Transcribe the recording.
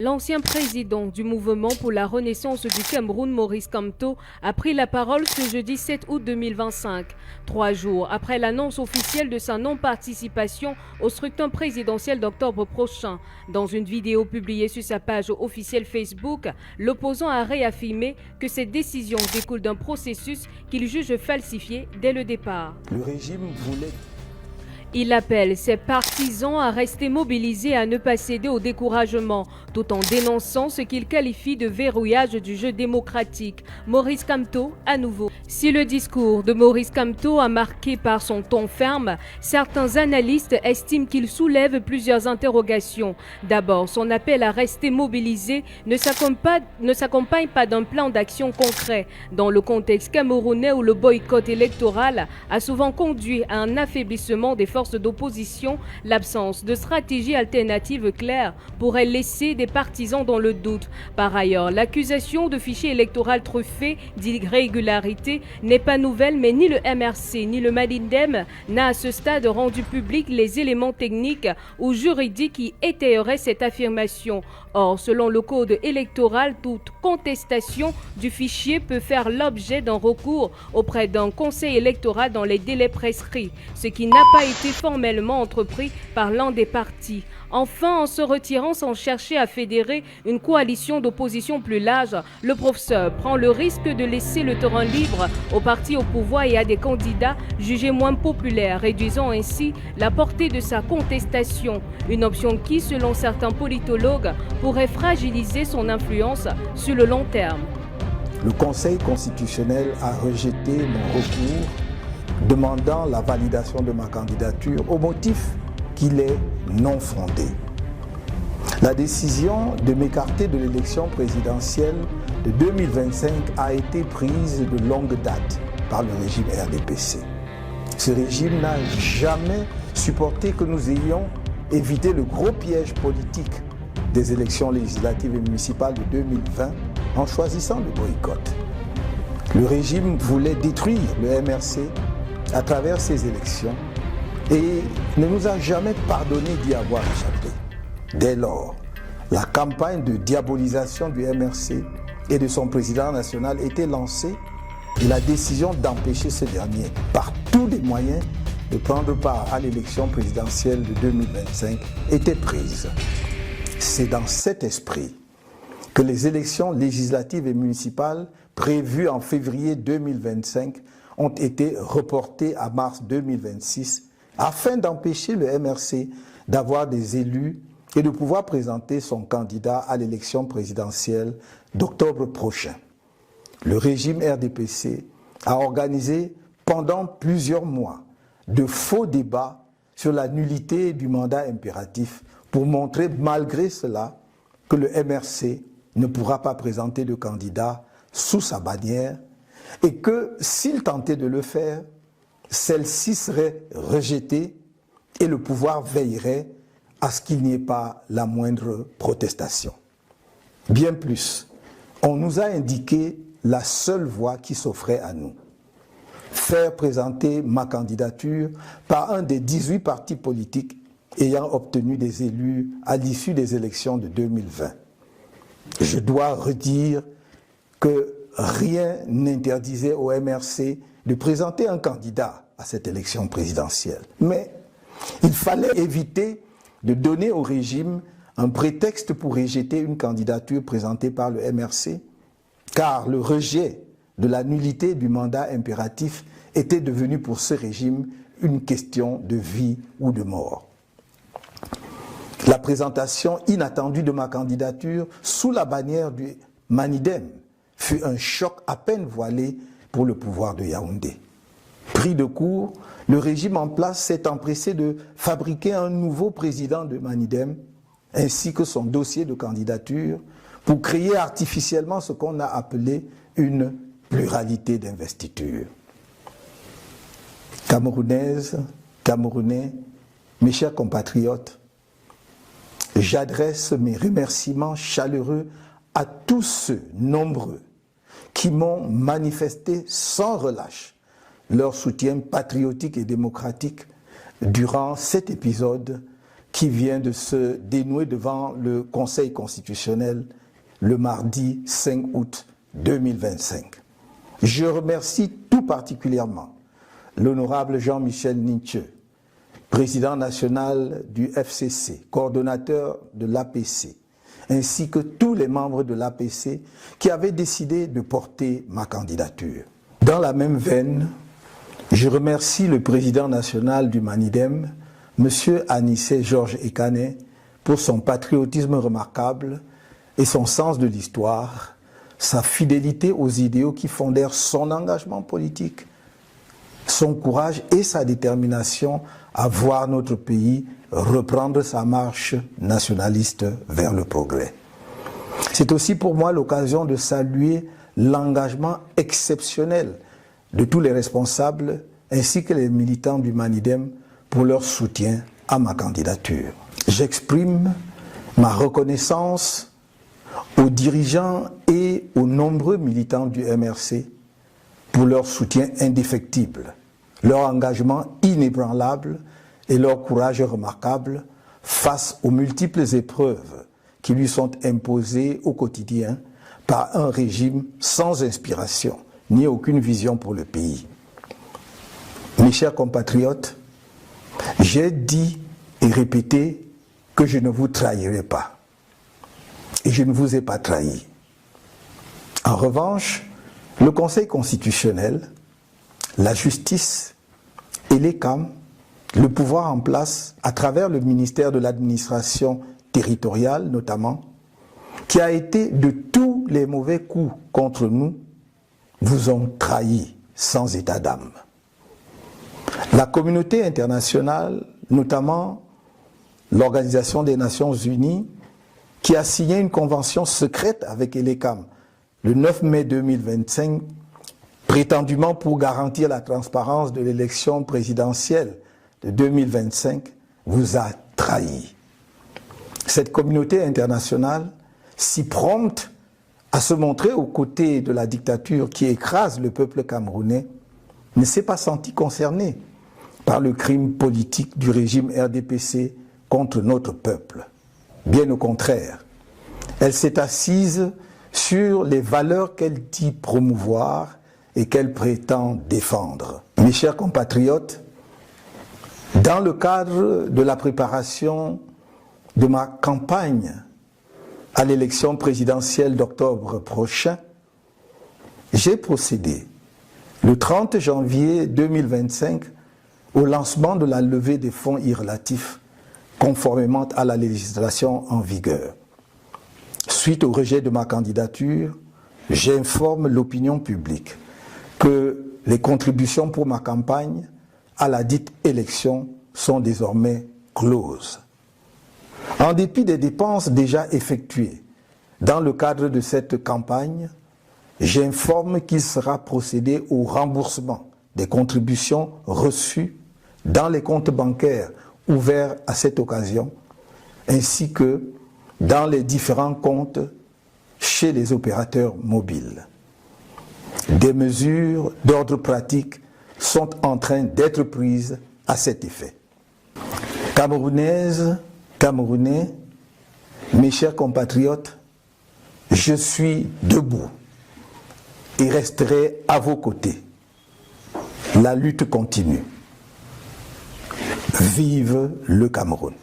L'ancien président du mouvement pour la renaissance du Cameroun, Maurice Kamto, a pris la parole ce jeudi 7 août 2025, 3 jours après l'annonce officielle de sa non-participation au scrutin présidentiel d'octobre prochain. Dans une vidéo publiée sur sa page officielle Facebook, l'opposant a réaffirmé que cette décision découle d'un processus qu'il juge falsifié dès le départ. Le régime voulait... Il appelle ses partisans à rester mobilisés et à ne pas céder au découragement, tout en dénonçant ce qu'il qualifie de verrouillage du jeu démocratique. Maurice Kamto, à nouveau. Si le discours de Maurice Kamto a marqué par son ton ferme, certains analystes estiment qu'il soulève plusieurs interrogations. D'abord, son appel à rester mobilisé ne s'accompagne pas d'un plan d'action concret. Dans le contexte camerounais où le boycott électoral a souvent conduit à un affaiblissement des forces d'opposition, l'absence de stratégie alternative claire pourrait laisser des partisans dans le doute. Par ailleurs, l'accusation de fichier électoral truffé d'irrégularité n'est pas nouvelle, mais ni le MRC ni le Manidem n'a à ce stade rendu public les éléments techniques ou juridiques qui étayeraient cette affirmation. Or, selon le code électoral, toute contestation du fichier peut faire l'objet d'un recours auprès d'un conseil électoral dans les délais prescrits, ce qui n'a pas été formellement entrepris par l'un des partis. Enfin, en se retirant sans chercher à fédérer une coalition d'opposition plus large, le professeur prend le risque de laisser le terrain libre aux partis au pouvoir et à des candidats jugés moins populaires, réduisant ainsi la portée de sa contestation. Une option qui, selon certains politologues, pourrait fragiliser son influence sur le long terme. Le Conseil constitutionnel a rejeté mon recours demandant la validation de ma candidature au motif qu'il est non fondé. La décision de m'écarter de l'élection présidentielle de 2025 a été prise de longue date par le régime RDPC. Ce régime n'a jamais supporté que nous ayons évité le gros piège politique des élections législatives et municipales de 2020 en choisissant le boycott. Le régime voulait détruire le MRC à travers ces élections et ne nous a jamais pardonné d'y avoir échappé. Dès lors, la campagne de diabolisation du MRC et de son président national était lancée et la décision d'empêcher ce dernier, par tous les moyens, de prendre part à l'élection présidentielle de 2025 était prise. C'est dans cet esprit que les élections législatives et municipales prévues en février 2025 ont été reportées à mars 2026 afin d'empêcher le MRC d'avoir des élus et de pouvoir présenter son candidat à l'élection présidentielle d'octobre prochain. Le régime RDPC a organisé pendant plusieurs mois de faux débats sur la nullité du mandat impératif pour montrer malgré cela que le MRC ne pourra pas présenter de candidat sous sa bannière et que s'il tentait de le faire, celle-ci serait rejetée et le pouvoir veillerait à ce qu'il n'y ait pas la moindre protestation. Bien plus, on nous a indiqué la seule voie qui s'offrait à nous. Faire présenter ma candidature par un des 18 partis politiques ayant obtenu des élus à l'issue des élections de 2020. Je dois redire que rien n'interdisait au MRC de présenter un candidat à cette élection présidentielle. Mais il fallait éviter de donner au régime un prétexte pour rejeter une candidature présentée par le MRC, car le rejet de la nullité du mandat impératif était devenu pour ce régime une question de vie ou de mort. La présentation inattendue de ma candidature sous la bannière du Manidem fut un choc à peine voilé pour le pouvoir de Yaoundé. Pris de court, le régime en place s'est empressé de fabriquer un nouveau président de Manidem ainsi que son dossier de candidature pour créer artificiellement ce qu'on a appelé une pluralité d'investiture. Camerounaises, Camerounais, mes chers compatriotes, j'adresse mes remerciements chaleureux à tous ceux nombreux qui m'ont manifesté sans relâche leur soutien patriotique et démocratique durant cet épisode qui vient de se dénouer devant le Conseil constitutionnel le mardi 5 août 2025. Je remercie tout particulièrement l'honorable Jean-Michel Nitche, président national du FCC, coordonnateur de l'APC, ainsi que tous les membres de l'APC qui avaient décidé de porter ma candidature. Dans la même veine, je remercie le président national du Manidem, M. Anissé Georges Ekane, pour son patriotisme remarquable et son sens de l'histoire, sa fidélité aux idéaux qui fondèrent son engagement politique, son courage et sa détermination à voir notre pays reprendre sa marche nationaliste vers le progrès. C'est aussi pour moi l'occasion de saluer l'engagement exceptionnel de tous les responsables ainsi que les militants du Manidem pour leur soutien à ma candidature. J'exprime ma reconnaissance aux dirigeants et aux nombreux militants du MRC pour leur soutien indéfectible, leur engagement inébranlable et leur courage remarquable face aux multiples épreuves qui lui sont imposées au quotidien par un régime sans inspiration ni aucune vision pour le pays. Mes chers compatriotes, j'ai dit et répété que je ne vous trahirai pas. Et je ne vous ai pas trahi. En revanche, le Conseil constitutionnel, la justice et les CAM, le pouvoir en place à travers le ministère de l'administration territoriale notamment, qui a été de tous les mauvais coups contre nous, vous ont trahi sans état d'âme. La communauté internationale, notamment l'Organisation des Nations Unies, qui a signé une convention secrète avec ELECAM le 9 mai 2025, prétendument pour garantir la transparence de l'élection présidentielle de 2025, vous a trahi. Cette communauté internationale, si prompte à se montrer aux côtés de la dictature qui écrase le peuple camerounais, ne s'est pas sentie concernée par le crime politique du régime RDPC contre notre peuple. Bien au contraire, elle s'est assise sur les valeurs qu'elle dit promouvoir et qu'elle prétend défendre. Mes chers compatriotes, dans le cadre de la préparation de ma campagne à l'élection présidentielle d'octobre prochain, j'ai procédé le 30 janvier 2025 au lancement de la levée des fonds irrelatifs conformément à la législation en vigueur. Suite au rejet de ma candidature, j'informe l'opinion publique que les contributions pour ma campagne à la dite élection sont désormais closes. En dépit des dépenses déjà effectuées dans le cadre de cette campagne, j'informe qu'il sera procédé au remboursement des contributions reçues dans les comptes bancaires ouverts à cette occasion, ainsi que dans les différents comptes chez les opérateurs mobiles. Des mesures d'ordre pratique sont en train d'être prises à cet effet. Camerounaises, Camerounais, mes chers compatriotes, je suis debout et resterai à vos côtés. La lutte continue. Vive le Cameroun!